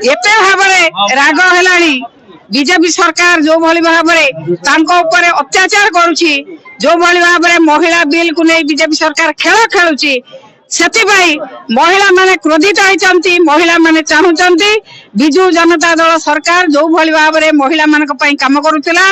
एते भाबरे राग हेलानी बीजेपी सरकार जो भली भाबरे तांको ऊपर अत्याचार करूची जो भली भाबरे महिला बिल को नहीं बीजेपी सरकार खेल खेलुची सेतिबाई महिला माने क्रोधित होइचंती महिला माने चाहुचंती बिजू जनता दल सरकार जो भली भाबरे महिला मानक पई काम करूतिला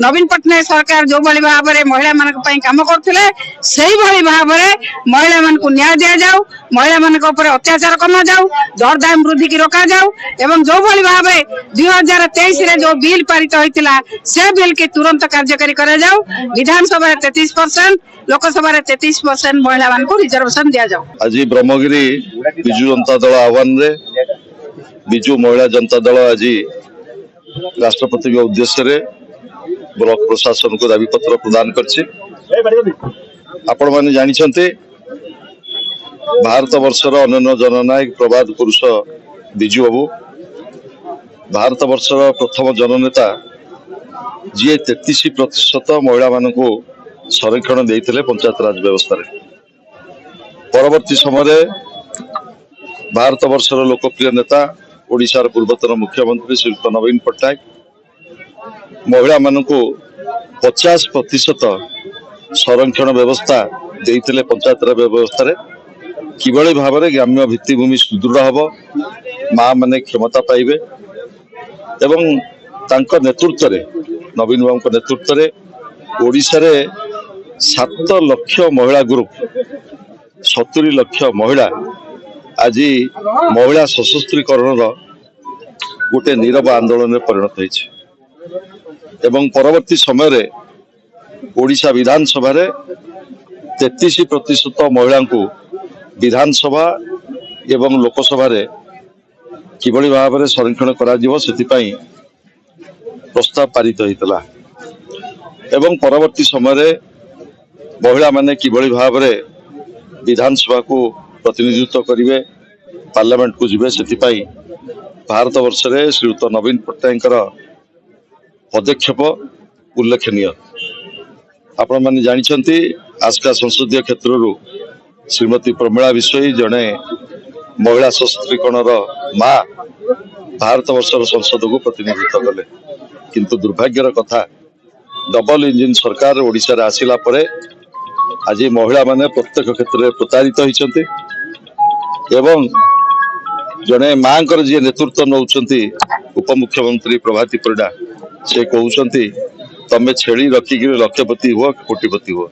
नवीन पटनायक सरकार जो भली भाबरे महिला मानक पई काम करथिले सेही भली भाबरे महिला मान को न्याय दिया जाऊ महिला मानक ऊपर अत्याचार कमा जाऊ दरदाम वृद्धि की रोका जाऊ एवं जो भली भाबरे 2023 रे जो बिल पारित होइतिला से बिल के तुरंत कार्यकारी करा जाऊ विधानसभा 33% लोकसभा 33% महिला मान को रिजर्वेशन दिया जाऊ। आज ब्रह्मगिरी बिजू जनता दल आह्वान रे बिजू महिला जनता दल आज राष्ट्रपति के उद्देश्य रे ब्लॉक प्रशासन को दाबी पत्र प्रदान करछि। आपण माने जानिछन्ते भारत वर्षर अनन्य जननायक प्रबाद पुरुष बिजू बाबू भारत वर्षर प्रथम जननेता जी 33% महिला मान को संरक्षण देते पंचायत राज व्यवस्था रे। परवर्ती समय भारत वर्षर लोकप्रिय नेता ओडिशार पूर्वतन मुख्यमंत्री श्रीयुक्त नवीन पट्टनायक महिला मान को 50% संरक्षण व्यवस्था देते पंचायत राज व्यवस्था रे। किभली भाव में ग्राम्य भित्तिभूमि सुदृढ़ हम माँ माने क्षमता पाइबे एवं तांको नेतृत्व रे नवीन बाबू नेतृत्व रे ओडिशा रे 7 लाख महिला ग्रुप 70 लाख महिला आज महिला सशस्त्रीकरण गोटे नीरव आंदोलन में परिणत होइछि एवं परवर्ती समय रे ओडिशा विधानसभा रे 33% महिला को विधानसभा एवं लोकसभा रे किभली भाव में संरक्षण करा जिवो सेतिपई प्रस्ताव पारित होइतला एवं परवर्ती समय रे महिला माने किभली भाव में विधानसभा को प्रतिनिधित्व करिवे पार्लियामेंट को जिवे सेतिपई भारत वर्ष रे श्रीयुक्त नवीन पट्टनायक पदक्षेप उल्लेखनीय। आपण माने जानिछन्ती आजका संसदीय क्षेत्र रु श्रीमती प्रमिला विश्वई जने महिला सशस्त्रीकरण माँ भारत वर्षर संसद को प्रतिनिधित्व कले किंतु दुर्भाग्यर कथा डबल इंजिन सरकार ओडिशा रे आसिला परे आज महिला माने प्रत्येक क्षेत्र में प्रतारित होइछन्ति एवं जने मांकर जी नेतृत्व नौचंती उपमुख्यमंत्री प्रभाती परिडा से कहउछन्ति तमे छेड़ी रखिक लक्षपति हुआ कोटिपति हुआ